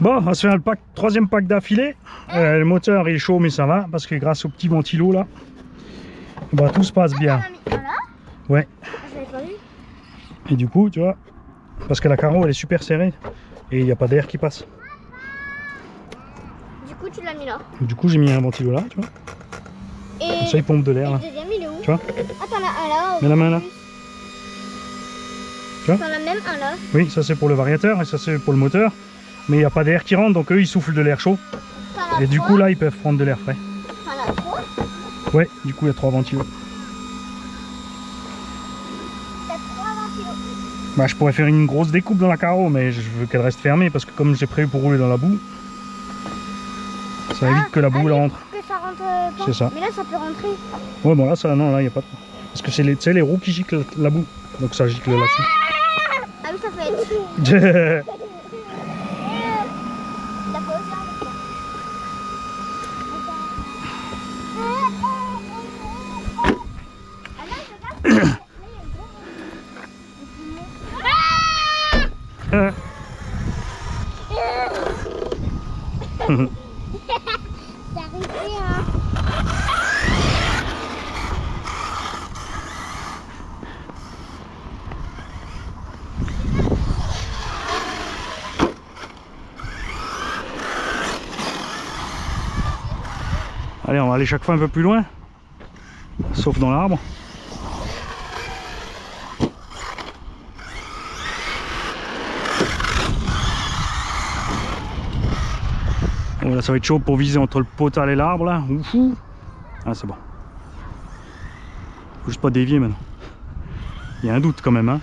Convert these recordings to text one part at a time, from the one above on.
Bon, on va se faire le troisième pack d'affilée. Le moteur est chaud mais ça va parce que grâce au petit ventilo là, bah, tout se passe bien. Ouais. Et du coup, tu vois, parce que la carreau elle est super serrée et il n'y a pas d'air qui passe. Du coup, tu l'as mis là. Du coup, j'ai mis un ventilo là, tu vois. Et comme ça, il pompe de l'air là. le deuxième, il est où? Tu vois? Ah, t'en as un là. Mets la main là. Tu vois? T'en as même un là. Oui, ça c'est pour le variateur et ça c'est pour le moteur. Mais il n'y a pas d'air qui rentre, donc eux ils soufflent de l'air chaud. Et du coup là, ils peuvent prendre de l'air frais. T'en as trois? Ouais, du coup il y a 3 ventilos. T'as 3 ventilos. Bah, je pourrais faire une grosse découpe dans la carreau, mais je veux qu'elle reste fermée parce que comme j'ai prévu pour rouler dans la boue, ça évite que la boue elle rentre. Que ça rentre pas. C'est ça. Mais là, ça peut rentrer. Ouais, bon là, ça, non, là, il n'y a pas de... Parce que c'est les roues qui giclent la boue, donc ça gicle là-dessus. Ah oui, ça peut être. T'as pas osé avec toi. T'as arrêté, hein. Allez, on va aller chaque fois un peu plus loin, sauf dans l'arbre. Bon, là, ça va être chaud pour viser entre le potal et l'arbre là. Oufou. Ah, c'est bon. Faut juste pas dévier maintenant. Il y a un doute quand même, hein.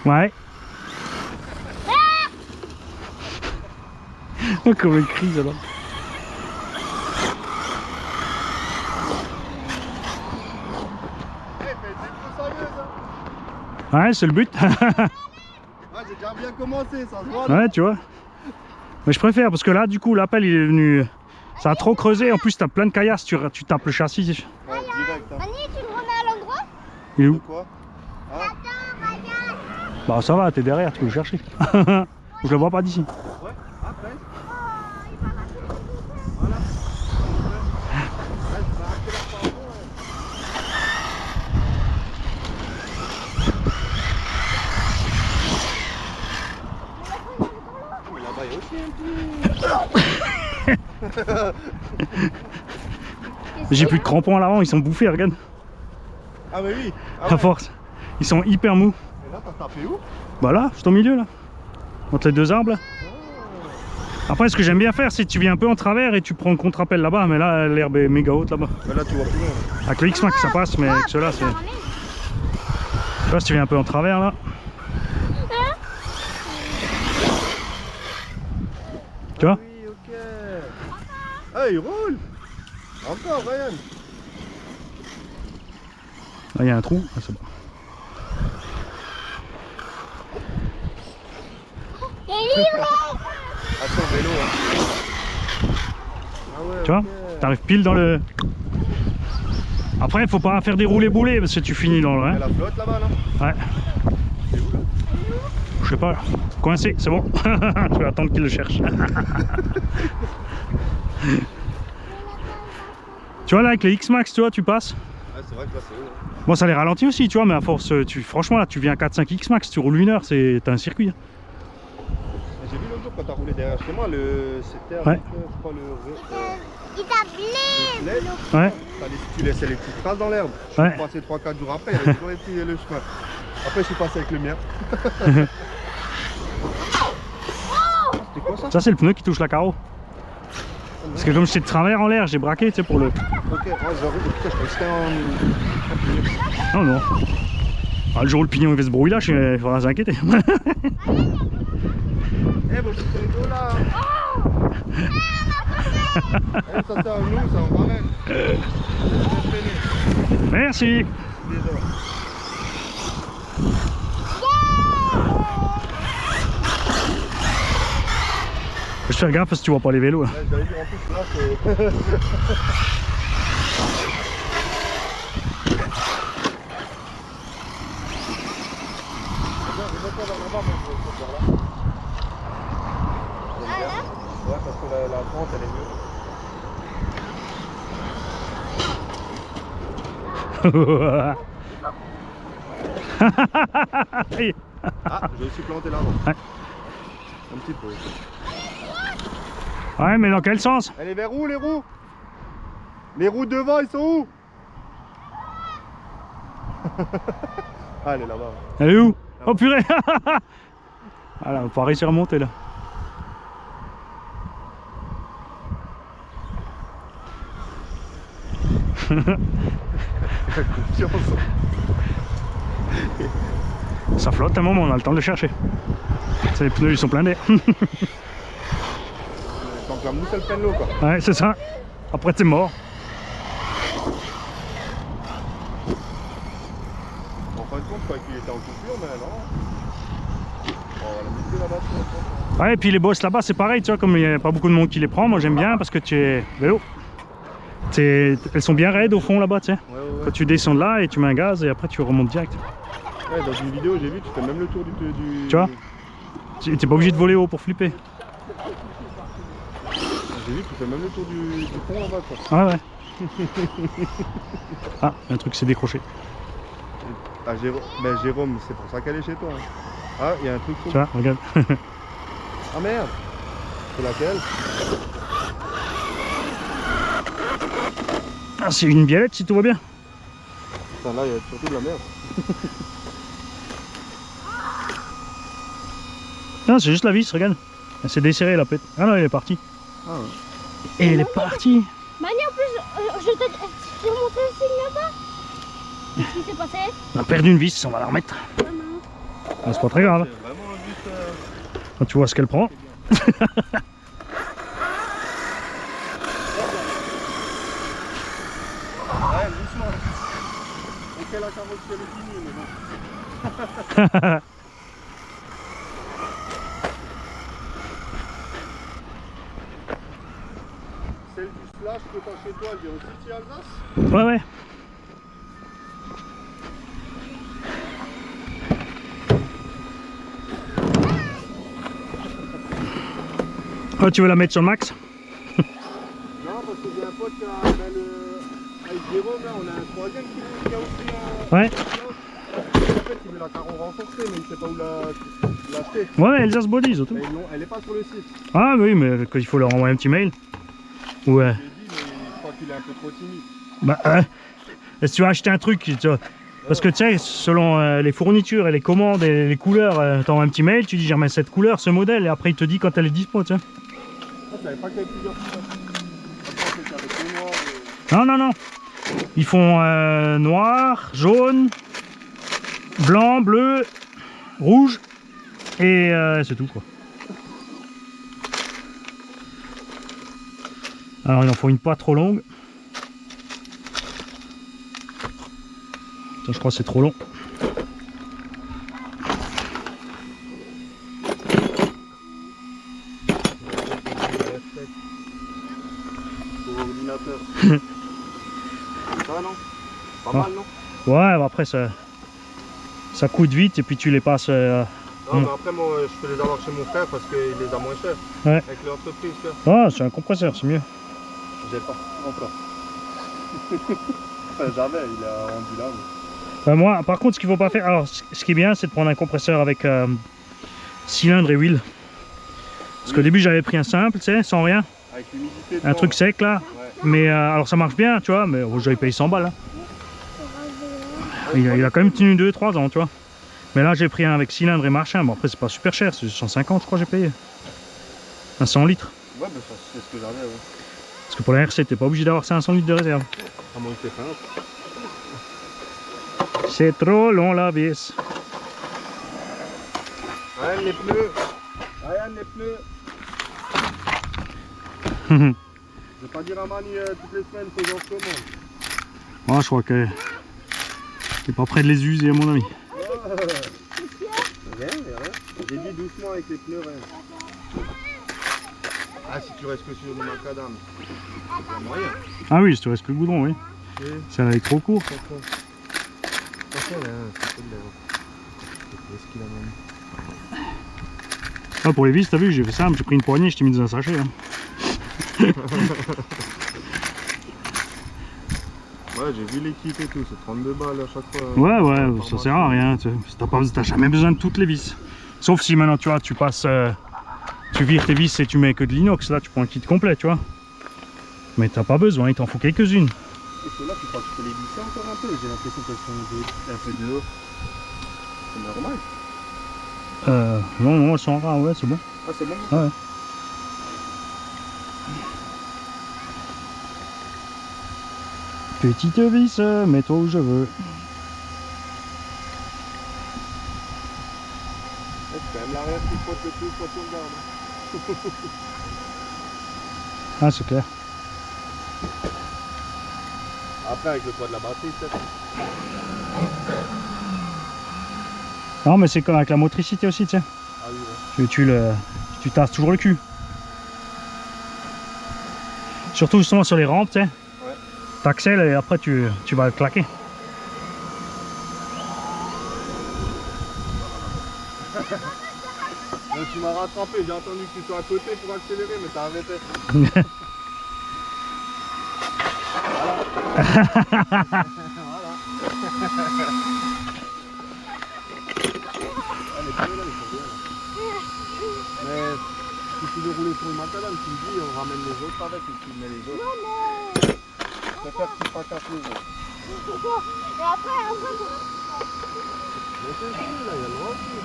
Ouais. Oh, comme il crie alors. Ouais, c'est le but. Ouais, j'ai déjà bien commencé, ça se voit. Ouais, tu vois. Mais je préfère parce que là, du coup, l'appel il est venu. Ça a trop creusé. En plus, t'as plein de caillasses. Tu tapes le châssis. Ouais, direct. Hein. Annie, tu le remets à l'endroit? Il est où? Quoi? Ah. Attends, regarde. Bah, ça va, t'es derrière. Tu peux le chercher. Je le vois pas d'ici. Ouais, après. Oh, Voilà. Ouais, je vais arrêter la paroi, ouais. Mais là-bas, il y a aussi un petit. J'ai plus de crampons à l'avant. Ils sont bouffés, regarde. Ah, mais oui. Ah, À ouais. force. Ils sont hyper mous. Et là, t'as tapé où? Bah là, juste au milieu là. Entre les deux arbres là. Après, ce que j'aime bien faire, c'est que tu viens un peu en travers et tu prends le contre-appel là-bas. Mais là, l'herbe est méga haute là-bas. Mais là, tu vois plus loin. Avec le X-Max ça passe, mais avec ceux-là, c'est. Tu vois, si tu viens un peu en travers là. Tu vois? Oui, ok. Ah, il roule. Encore, Ryan. Là, il y a un trou. Ah, c'est bon. Il est livré. Attends, vélo. Hein. Ah ouais, Tu vois? ok. T'arrives pile dans le. Après, il faut pas faire des roulés-boulés parce que tu finis dans le. Il y a Hein. la flotte là-bas, là. Ouais. C'est où, là? Je sais pas. Coincé, c'est bon. Je vais attendre qu'il le cherche. Tu vois là, avec les X-Max, tu vois, tu passes. Ah, c'est vrai que là, c'est où, hein. Bon, ça les ralentit aussi, tu vois, mais à force, franchement, là, tu viens à 4-5 X-Max, tu roules 1 heure, t'as un circuit. J'ai vu l'autre jour quand t'as roulé derrière chez moi, c'était avec, Ouais. je crois, Il t'a blé. Ouais. Tu laissais les petites traces dans l'herbe. Je Ouais. suis passé 3-4 jours après, il y avait toujours le chemin. Après, je suis passé avec le mien. C'était quoi ça? Ça, c'est le pneu qui touche la carreau. Parce que comme j'étais de travers en l'air, j'ai braqué, tu sais, pour le. Ok, oh, putain, je croyais que c'était en... Non, non. Ah, le jour où le pignon il fait ce bruit là, il faudra s'inquiéter. Eh, vos petits rideaux là. Eh, ça c'est un loup, ça on ramène. Merci. Désolé. Je fais gaffe parce que tu vois pas les vélos là. Ouais, j'allais dire en plus là c'est... Ouais, parce que la pente elle est mieux. Ah, je me suis planté là. Ouais. Un petit peu. Ouais, mais dans quel sens? Elle est vers où les roues? Les roues devant, ils sont où? Ah, elle est là-bas. Elle est où? Oh purée. Ah là, on va pas réussir à monter là. Confiance. Ça flotte un moment, on a le temps de le chercher. Les pneus ils sont pleins d'air. Tant que la mousse elle prenne l'eau quoi. Ouais, c'est ça. Après t'es mort. En fin de compte, je croyais qu'il était en coupure, mais non. On va la mettre là-bas. Ouais, et puis les bosses là-bas c'est pareil, tu vois, comme il n'y a pas beaucoup de monde qui les prend, moi j'aime bien parce que tu es vélo. Elles sont bien raides au fond là-bas, tu sais. Ouais. Quand tu descends de là et tu mets un gaz et après tu remontes direct. Ouais, dans une vidéo j'ai vu, tu fais même le tour du... Tu vois? Tu n'es pas obligé de voler haut pour flipper. J'ai vu que tu fais même le tour du pont là-bas quoi. Ah ouais. Ah, un truc s'est décroché. Ah Jérôme, c'est pour ça qu'elle est chez toi. Hein. Ah, il y a un truc sur... Tu vois, regarde. Ah merde. C'est laquelle? Ah, c'est une biellette si tout va bien. Putain, là il y a surtout de la merde. Non, c'est juste la vis, regarde. Elle s'est desserrée la pète. Ah non, elle est partie. Ah ouais. Et elle est partie. Mani, en plus, je t'ai remonté le signe là-bas. Qu'est-ce qui s'est passé? On a perdu une vis, on va la remettre. Maman. Ah, c'est pas très grave. C'est vraiment juste... Quand tu vois ce qu'elle prend. Ouais, doucement. Ok, la carrosserie elle est finie, mais bon. Celle du splash que t'as chez toi, elle vient aussi de Alsace? Ouais, ouais. Oh, tu veux la mettre sur le max? Non, parce que j'ai un pote qui a... Avec Jérôme, là, on a un troisième qui a aussi un... Ouais. En fait, il veut la carreau renforcée, mais il sait pas où l'acheter. Ouais, Elsace Body, surtout. Mais elle est pas sur le site. Ah oui, mais il faut leur envoyer un petit mail. Ouais. Je lui ai dit, mais je crois qu'il est un peu trop timide. Bah, si tu vas acheter un truc, tu vois, parce que tu sais, selon les fournitures et les commandes et les couleurs, t'envoies un petit mail, tu dis j'aimerais cette couleur, ce modèle, et après il te dit quand elle est dispo, tu sais. Ah, je savais pas qu'il y avait plusieurs couleurs. Je pensais qu'il y avait que noir et... Non, non, non. Ils font noir, jaune, blanc, bleu, rouge, et c'est tout quoi. Alors il en faut une pas trop longue. Tiens, je crois que c'est trop long. Pour l'ordinateur. Ça non? Pas Ah. mal non? Ouais, bah après ça coûte vite et puis tu les passes. Non, mais après moi je peux les avoir chez mon frère parce qu'il les a moins chers. Ouais. Avec l'entreprise. Ah, c'est un compresseur, c'est mieux. J'ai pas encore. Enfin jamais, il est rendu là. Bah, moi, par contre, ce qu'il faut pas faire. Alors, ce qui est bien, c'est de prendre un compresseur avec cylindre et huile. Parce qu'au début, j'avais pris un simple, tu sais, sans rien. Avec l'humidité. Un truc sec là. Ouais. Mais alors, ça marche bien, tu vois. Mais j'avais payé 100 balles. Hein. Il a quand même tenu 2-3 ans, tu vois. Mais là, j'ai pris un avec cylindre et machin. Bon, après, c'est pas super cher. C'est 150, je crois, j'ai payé. Un 100 litres. Ouais, bah ça c'est ce que j'avais. Ouais. Parce que pour la RC, t'es pas obligé d'avoir 500 litres de réserve. À moins que t'aies faim. C'est trop long la vis. Ryan, les pneus. Ryan, les pneus. Je vais pas dire à Mani toutes les semaines que j'en commande. Oh, je crois que t'es pas près de les user à mon avis. Rien, rien. J'ai dit doucement avec les pneus, rien. Ah, si tu restes que sur le macadam, c'est moyen. Ah oui, si tu restes que le goudron, oui. Oui. Ça va être trop court. Attention, là, c'est pas de l'air. Qu'est-ce qu'il a même? Ah, pour les vis, t'as vu, j'ai fait ça, j'ai pris une poignée, je t'ai mis dans un sachet. Hein. Ouais, j'ai vu les kits et tout, c'est 32 balles à chaque fois. Ouais, ouais, ça sert à rien. T'as jamais besoin de toutes les vis. Sauf si maintenant, tu vois, tu passes... tu vires tes vis et tu mets que de l'inox, là tu prends un kit complet, tu vois. Mais t'as pas besoin, il t'en faut quelques-unes. Et ceux-là, tu crois que tu peux les visser encore un peu? J'ai l'impression qu'elles sont un peu dehors. C'est normal. Non, non, elles sont rares, ouais, c'est bon. Ah, c'est bon? Ah ouais. Petite vis, mets-toi où je veux. C'est quand même l'arrière qui frotte le plus quand tu regardes. Ah, c'est clair. Après, avec le poids de la batterie, peut-être. Non, mais c'est comme avec la motricité aussi, tu sais. Ah oui, ouais. Tu tasses toujours le cul. Surtout justement sur les rampes, tu sais. Ouais. T'accèles et après tu vas le claquer. Donc, tu m'as rattrapé, j'ai entendu que tu sois à côté pour accélérer, mais t'as arrêté. Voilà. Ah, les pneus là, ils sont bien là. Mais si tu veux rouler sur le macadam, tu me dis, on ramène les autres avec et tu mets les autres. Non, mais... Je préfère que tu fracasses les autres. Et après, Mais c'est fini là, il y a le droit aussi.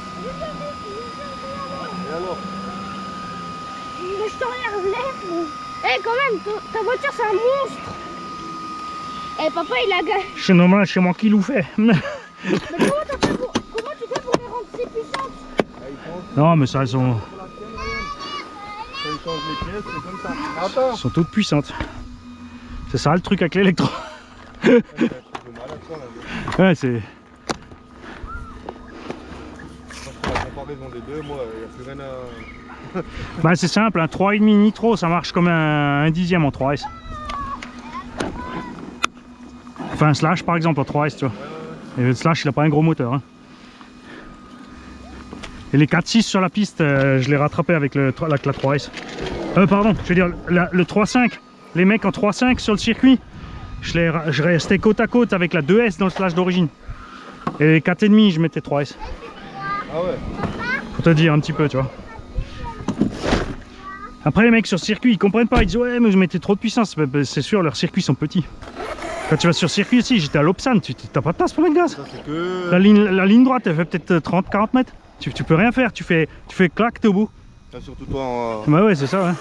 Et alors? mais je te relève. Eh, quand même, ta voiture, c'est un monstre. Eh, papa, il a gagné. C'est normal, c'est moi qui l'ai fait. Mais comment tu fais pour les rendre si puissantes? Ah, ils changent Non, mais ça, elles sont, pour la chaîne, Ryan. Quand ils changent les pièces, c'est comme ça. Attends! sont toutes puissantes. C'est ça le truc avec l'électro. Ouais, Ouais, c'est... la comparaison des deux, moi, il n'y a plus rien à... Bah c'est simple, un 3,5 nitro, ça marche comme un dixième en 3S. Enfin un slash par exemple en 3S, tu vois. Et le slash il a pas un gros moteur. Hein. Et les 4.6 sur la piste, je l'ai rattrapé avec la 3S. Pardon, je veux dire le 3.5. Les mecs en 3.5 sur le circuit, je restais côte à côte avec la 2S dans le slash d'origine. Et les 4,5 je mettais 3S. Ah ouais? Pour te dire un petit peu, tu vois. Après les mecs sur circuit ils comprennent pas, ils disent ouais mais je mettais trop de puissance. C'est sûr, leurs circuits sont petits. Quand tu vas sur circuit ici, j'étais à Lopsan, tu t'as pas de place pour mettre gaz. Ça c'est que... La ligne droite elle fait peut-être 30-40 mètres. Tu peux rien faire, tu fais clac, t'es au bout. Ça, surtout toi en... Bah ouais c'est ça ouais.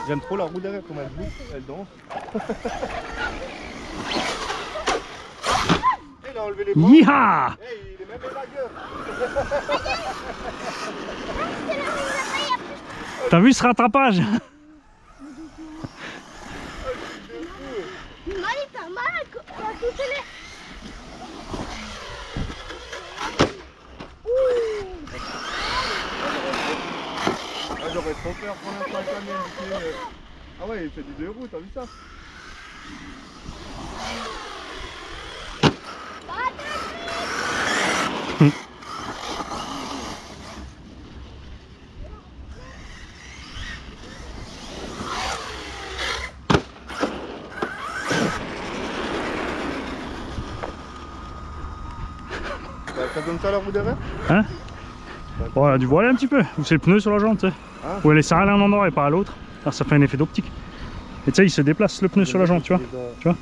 J'aime trop la roue derrière, comme elle bouge, elle danse. Il a enlevé les bras. Yiha! Hey, il est même la gueule. T'as vu ce rattrapage? Mali, t'as mal à toucher les... Ah, j'aurais trop peur pour l'instant avec la mienne. Ah ouais, il fait du 2 roues, t'as vu ça? Ça donne ça la roue derrière? Hein? Bon, elle a dû voiler un petit peu. Ou c'est le pneu sur la jante, tu sais. Ah. Ou elle est serrée à un endroit et pas à l'autre. Alors ça fait un effet d'optique. Et tu sais, il se déplace le pneu sur la jante, tu vois. Tu vois?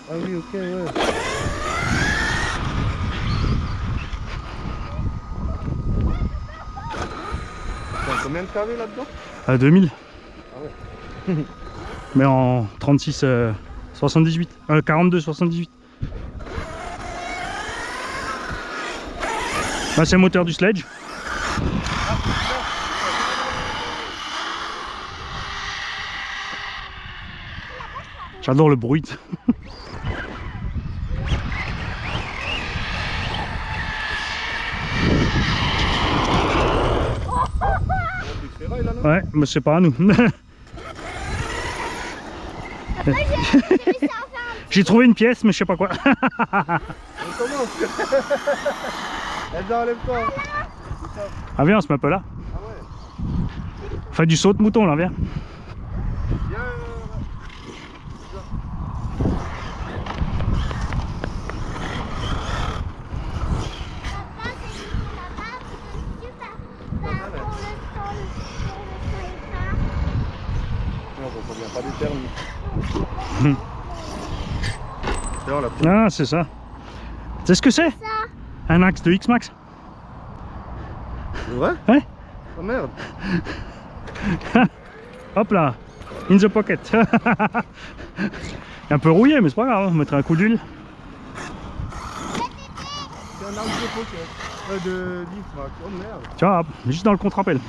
Ah oui, ok, ouais. T'as combien de kV là-dedans? À 2000. Ah ouais. Mais en 36 78. 42, 78. Bah, c'est le moteur du sledge. J'adore le bruit. Ouais, mais c'est pas à nous. J'ai trouvé une pièce, mais je sais pas quoi. On commence. Elle enlève-toi. Ah viens, on se met un peu là. Ah ouais. On fait du saut de mouton là, viens. Viens. Non, on vient pas des termes. D'ailleurs, la petite. Ah, c'est ça. Tu sais ce que c'est? Un axe de X-Max. C'est vrai? Ouais. Oh merde. Hop là, in the pocket. Un peu rouillé, mais c'est pas grave, on mettra un coup d'huile. C'est un arbre de pocket. De d'X-Max. Oh merde. Tu vois, hop, juste dans le contre-appel.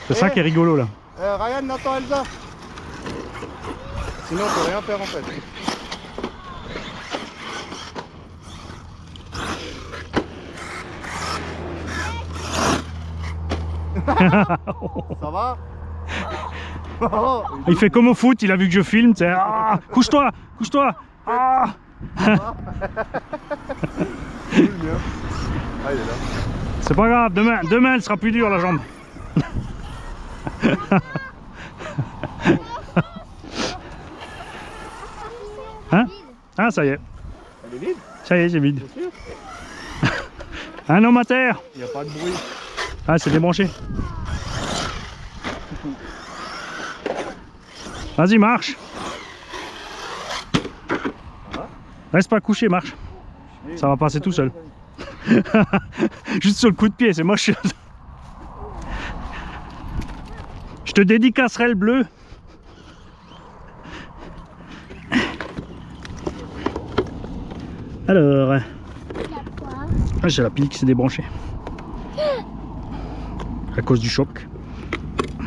C'est ça qui est rigolo là. Ryan, attends Elsa. Sinon on peut rien faire en fait. Ça va? Il fait comme au foot, il a vu que je filme, tu sais. Ah, couche-toi, couche-toi. Ah. Ah, il est là. C'est pas grave, demain elle sera plus dure la jambe. Hein? Ah, ça y est. Elle est vide? Ça y est, c'est vide. Bien sûr. Un homme à terre. Il n'y a pas de bruit. Ah, c'est débranché. Vas-y, marche. Reste pas couché, marche. Ça va passer tout seul. Juste sur le coup de pied, c'est moche. Je te dédicacerai le bleu. Alors, j'ai la pile qui s'est débranchée. À cause du choc.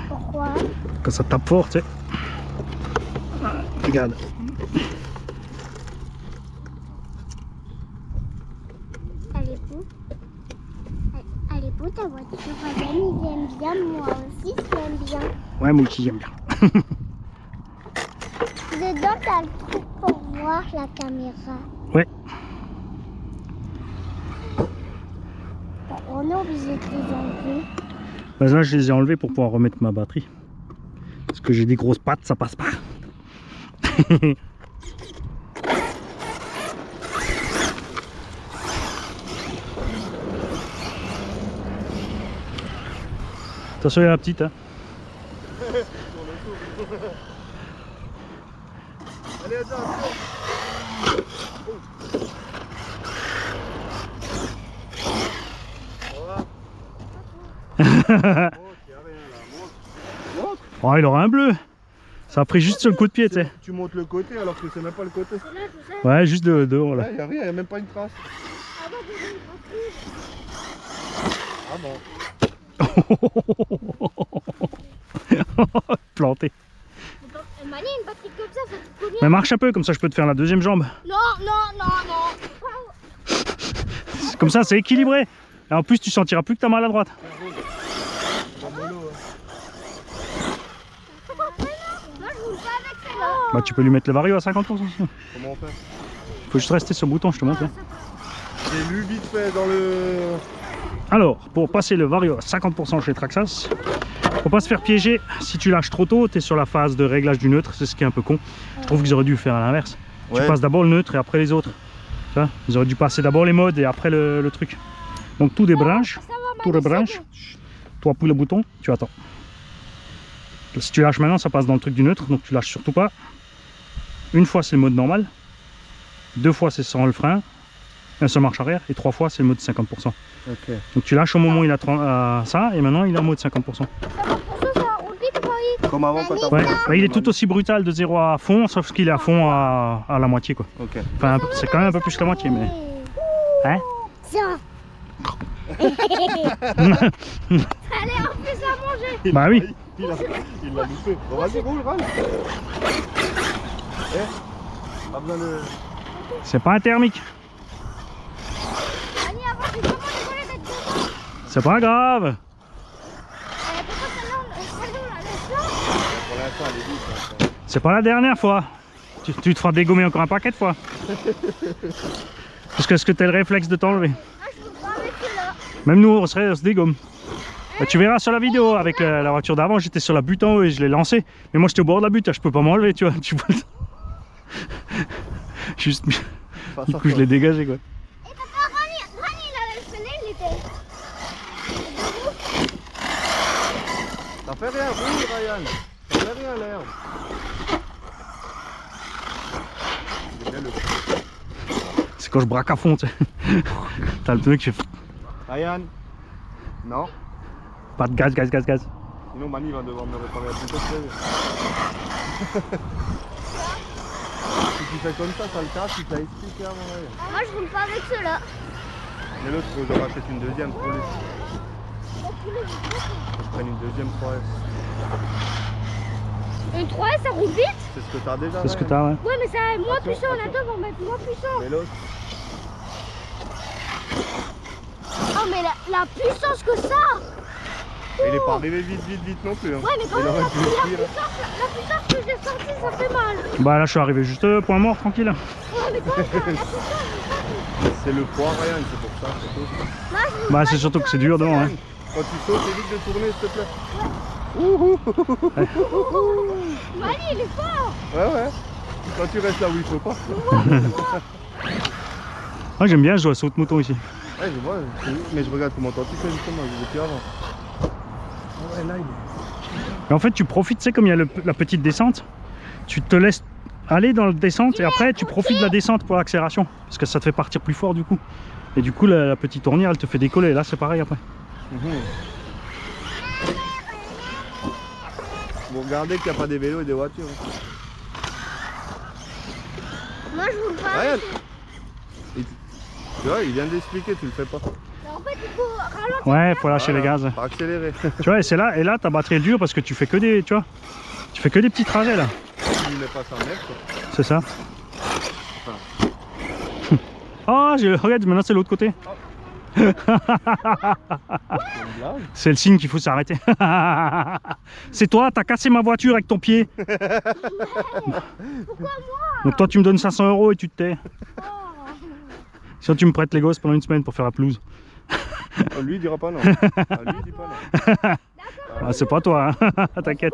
Pourquoi? Quand ça tape fort, tu sais. Regarde. Elle est beau. Elle est beau ta voiture. Madame, il aime bien. Moi aussi, je l'aime bien. Ouais, moi aussi j'aime bien. Dedans, t'as le truc pour voir la caméra. Ouais. On est obligé de les enlever. Bah là, je les ai enlevés pour pouvoir remettre ma batterie. Parce que j'ai des grosses pattes, ça passe pas. Attention, il y a la petite. Hein. Allez, attends. Oh, il aura un bleu. Ça a pris juste sur le coup de pied, tu sais. Tu montes le côté alors que c'est même pas le côté. Ouais, juste dehors là. Il n'y a rien, il n'y a même pas une trace. Ah bon. Planté. Mani, une batterie comme ça coûte combien? Mais marche un peu, comme ça je peux te faire la deuxième jambe. Non, non, non, non. Comme ça, c'est équilibré. Et en plus, tu sentiras plus que t'as mal à droite. Bah, tu peux lui mettre le vario à 50%. Comment on fait? Faut juste rester sur le bouton, je te montre. J'ai lu vite fait dans le... Alors, pour passer le vario à 50% chez Traxxas, faut pas se faire piéger. Si tu lâches trop tôt, tu es sur la phase de réglage du neutre, c'est ce qui est un peu con. Je trouve qu'ils auraient dû faire à l'inverse. Ouais. Tu passes d'abord le neutre et après les autres. Tu vois, ils auraient dû passer d'abord les modes et après le truc. Donc tout débranche, tout rebranche. Toi appuies le bouton, tu attends. Si tu lâches maintenant, ça passe dans le truc du neutre, donc tu lâches surtout pas. Une fois c'est le mode normal, deux fois c'est sans le frein, un seul marche arrière, et trois fois c'est le mode 50%. Ok. Donc tu lâches au moment où il a ça, et maintenant il est en mode 50%. Ça, ça roule vite ou pas vite? Comme avant quand t'as Ouais, bah, il est tout aussi brutal de 0 à fond, sauf qu'il est à fond à la moitié quoi. Ok. Enfin, c'est quand même un peu plus que la moitié, mais. Hein? Tiens. Allez, en plus à manger. Bah oui. Il l'a loupé. Bon, vas-y, roule, roule. Eh, pas besoin de... C'est pas un thermique. Annie, avant, j'ai vraiment désolé d'être dedans. C'est pas grave. Pourquoi celle-là, on la laisse là? Pour l'instant, elle est vite. Hein. C'est pas la dernière fois. Tu te feras dégommer encore un paquet de fois. Parce que est-ce que t'as le réflexe de t'enlever? Ah, je peux pas avec celui-là. Même nous, on se dégomme. Bah, tu verras sur la vidéo, avec la voiture d'avant, j'étais sur la butte en haut et je l'ai lancé. Mais moi, j'étais au bord de la butte, je peux pas m'enlever, tu vois. Tu vois. Juste, du coup, je l'ai dégagé, quoi. Et papa, Rani, il avait le freiner, il était. Ça fait rien, roule, Ryan. Ça fait rien, l'herbe. C'est quand je braque à fond, tu sais. T'as le pneu qui fait Ryan. Non. pas de gaz. Sinon, Mani va devoir me réparer la putain de Si tu fais comme ça le casse, il t'a expliqué avant, Ryan. Moi, je roule pas avec ceux-là. Mais l'autre, il faut que je rachète une deuxième pour lui. Faut que je prenne une deuxième 3S. Une 3S, ça roule vite? C'est ce que t'as déjà. C'est ce que Ryan. t'as, ouais. Ouais, mais ça est moins Attention, puissant. La attention. deux vont mettre moins puissant. Mais l'autre, Oh, mais la puissance que ça! il est pas arrivé vite non plus. Hein. Ouais, mais quand Il même, aurait la pu le tirer. puissance que j'ai sortie, ça fait mal. Bah là, je suis arrivé juste point mort, tranquille. Ouais, mais quand même, la puissance. C'est le poids, Ryan, c'est pour ça, c'est tout. Moi, je roule Bah, pas c'est surtout que c'est dur devant, hein. Quand tu sautes, évite de tourner, s'il te plaît. Mali, il est fort! Ouais. Quand tu restes là où il faut pas. Moi, j'aime bien jouer à saut de mouton ici. Ouais, je vois, mais je regarde comment toi tu fais justement, je depuis avant. Ouais, là, il est... Et en fait, tu profites, tu sais, comme il y a la petite descente, tu te laisses aller dans la descente et après, tu profites de la descente pour l'accélération. Parce que ça te fait partir plus fort du coup. Et du coup, la petite tournière, elle te fait décoller. Là, c'est pareil après. Bon, regardez qu'il n'y a pas des vélos et des voitures. Moi, je roule pas Ryan, avec eux. tu vois, il vient d'expliquer, tu le fais pas. Mais en fait, il faut ralentir. Ouais, faut lâcher les gaz. Pas accélérer. Tu vois, et c'est là, et là, ta batterie est dure parce que tu fais que des, tu vois, tu fais que des petits trajets là. Il met pas 100 mètres. Quoi. C'est ça. Oh, regarde, maintenant c'est l'autre côté. C'est une blague. C'est le signe qu'il faut s'arrêter. C'est toi, t'as cassé ma voiture avec ton pied. Pourquoi moi? Donc toi, tu me donnes 500 € et tu te tais. Oh. Sinon, tu me prêtes les gosses pendant une semaine pour faire la pelouse. Lui, il dira pas non. Lui, il dit pas non. Ah, c'est pas toi, hein. T'inquiète.